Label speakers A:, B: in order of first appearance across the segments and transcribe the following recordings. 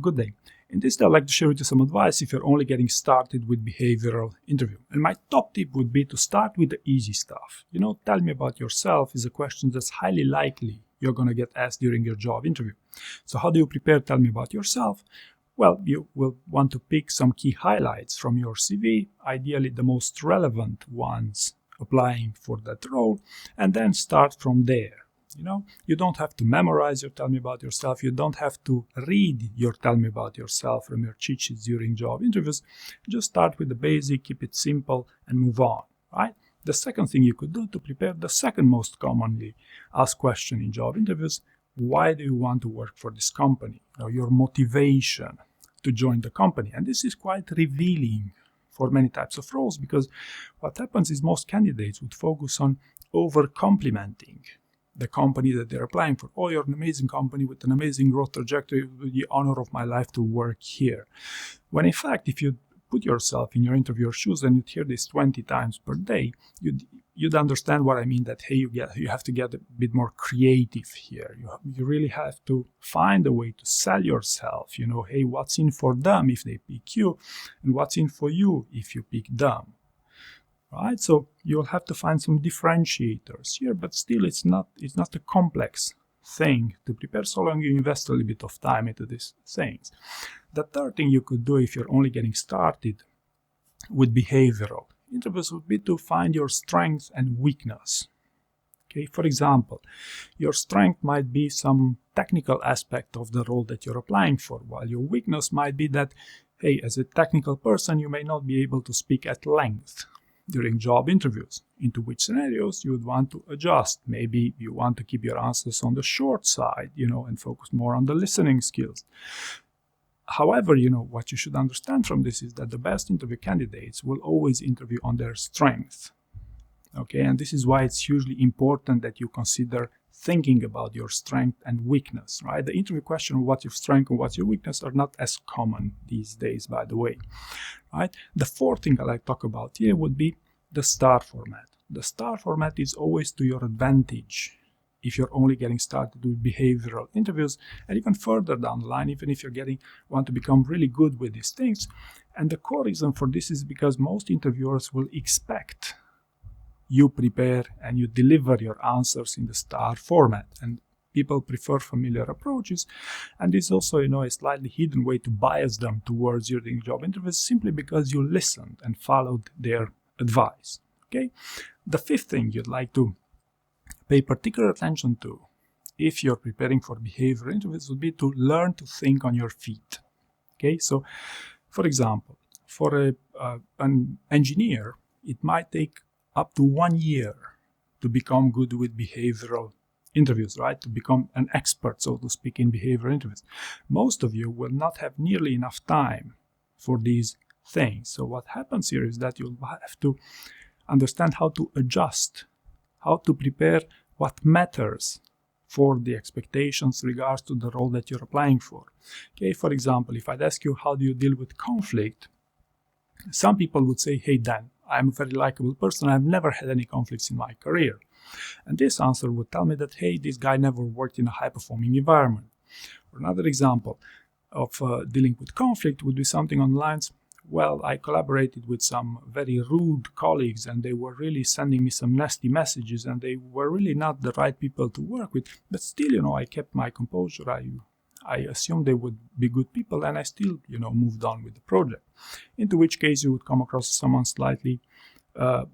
A: Good day. In this, I'd like to share with you some advice if you're only getting started with behavioral interview. And my top tip would be to start with the easy stuff. Tell me about yourself is a question that's highly likely you're going to get asked during your job interview. So how do you prepare? Tell me about yourself. Well, you will want to pick some key highlights from your CV, ideally the most relevant ones applying for that role, and then start from there. You don't have to memorize your tell me about yourself. You don't have to read your tell me about yourself from your cheat sheets during job interviews. Just start with the basic, keep it simple, and move on, right? The second thing you could do to prepare the second most commonly asked question in job interviews: why do you want to work for this company? Your motivation to join the company. And this is quite revealing for many types of roles, because what happens is most candidates would focus on over-complimenting the company that they're applying for. Oh, you're an amazing company with an amazing growth trajectory, with the honor of my life to work here. When in fact, if you put yourself in your interviewer's shoes and you'd hear this 20 times per day, you'd understand what I mean, that, hey, you have to get a bit more creative here. You really have to find a way to sell yourself. Hey, what's in for them if they pick you, and what's in for you if you pick them. Right? So you'll have to find some differentiators here, but still it's not a complex thing to prepare, so long you invest a little bit of time into these things. The third thing you could do if you're only getting started with behavioral interviews would be to find your strength and weakness. Okay, for example, your strength might be some technical aspect of the role that you're applying for, while your weakness might be that, hey, as a technical person, you may not be able to speak at length during job interviews, into which scenarios you would want to adjust. Maybe you want to keep your answers on the short side, and focus more on the listening skills. However, what you should understand from this is that the best interview candidates will always interview on their strength. Okay, and this is why it's hugely important that you consider thinking about your strength and weakness, right? The interview question of what's your strength and what's your weakness are not as common these days, by the way, right? The fourth thing I like to talk about here would be the star format. The star format is always to your advantage if you're only getting started with behavioral interviews, and even further down the line, even if you're want to become really good with these things. And the core reason for this is because most interviewers will expect you prepare and you deliver your answers in the star format, and people prefer familiar approaches, and this is also a slightly hidden way to bias them towards your job interviews, simply because you listened and followed their advice. Okay, the fifth thing you'd like to pay particular attention to if you're preparing for behavioral interviews would be to learn to think on your feet. Okay, so for example, for an engineer, it might take up to 1 year to become good with behavioral interviews, right? To become an expert, so to speak, in behavioral interviews. Most of you will not have nearly enough time for these things. So what happens here is that you'll have to understand how to adjust, how to prepare what matters for the expectations regards to the role that you're applying for. Okay, for example, if I'd ask you, how do you deal with conflict? Some people would say, hey, Dan, I'm a very likable person. I've never had any conflicts in my career. And this answer would tell me that, hey, this guy never worked in a high-performing environment. Or another example of dealing with conflict would be something on the lines, well, I collaborated with some very rude colleagues, and they were really sending me some nasty messages, and they were really not the right people to work with. But still, I kept my composure. I assumed they would be good people, and I still, moved on with the project. Into which case you would come across someone slightly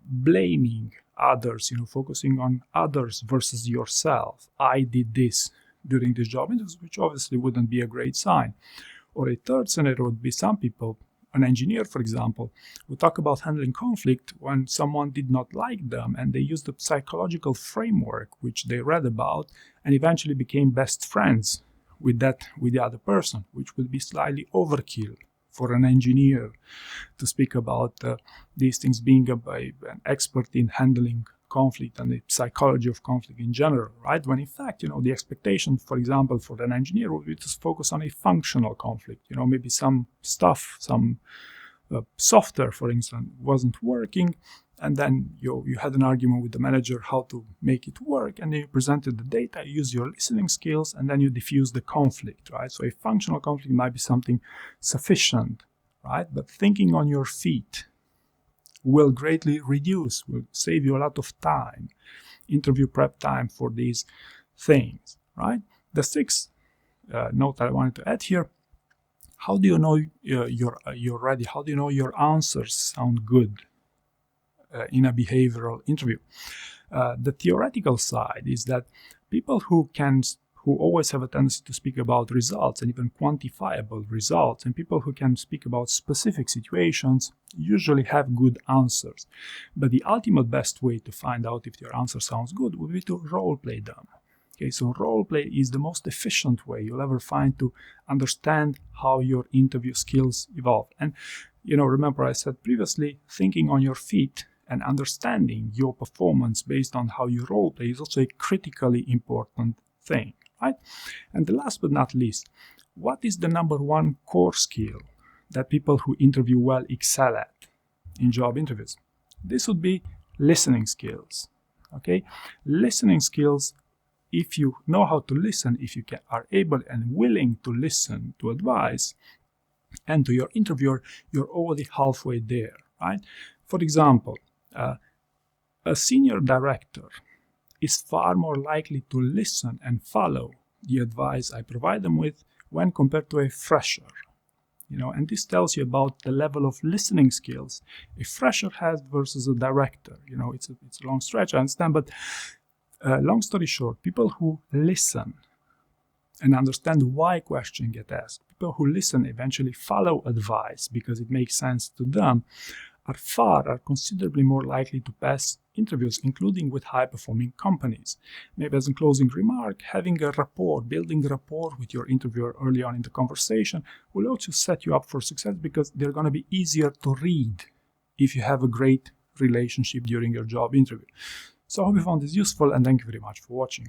A: blaming others, focusing on others versus yourself. I did this during this job interview, which obviously wouldn't be a great sign. Or a third scenario would be some people, an engineer, for example, would talk about handling conflict when someone did not like them, and they used a psychological framework which they read about and eventually became best friends with the other person, which would be slightly overkill for an engineer to speak about these things, being an expert in handling conflict and the psychology of conflict in general, right? When in fact, the expectation, for example, for an engineer would be to focus on a functional conflict. Maybe some stuff, some software, for instance, wasn't working, and then you had an argument with the manager how to make it work, and then you presented the data, you use your listening skills, and then you diffuse the conflict, right? So a functional conflict might be something sufficient, right? But thinking on your feet will greatly reduce, will save you a lot of time, interview prep time for these things, right? The sixth note that I wanted to add here: how do you know you're ready? How do you know your answers sound good in a behavioral interview? The theoretical side is that people who always have a tendency to speak about results and even quantifiable results, and people who can speak about specific situations usually have good answers. But the ultimate best way to find out if your answer sounds good would be to role play them. Okay, so role play is the most efficient way you'll ever find to understand how your interview skills evolve. And remember I said previously, thinking on your feet and understanding your performance based on how you role play is also a critically important thing, right? And the last but not least, what is the number one core skill that people who interview well excel at in job interviews? This would be listening skills. Okay, listening skills. If you know how to listen, if you are able and willing to listen to advice and to your interviewer, you're already halfway there, right? For example, a senior director is far more likely to listen and follow the advice I provide them with when compared to a fresher. And this tells you about the level of listening skills a fresher has versus a director. It's a long stretch, I understand, but long story short, people who listen and understand why questions get asked, people who listen eventually follow advice because it makes sense to them, are considerably more likely to pass interviews, including with high-performing companies. Maybe as a closing remark, having a rapport, building a rapport with your interviewer early on in the conversation will also set you up for success because they're going to be easier to read if you have a great relationship during your job interview. So I hope you found this useful, and thank you very much for watching.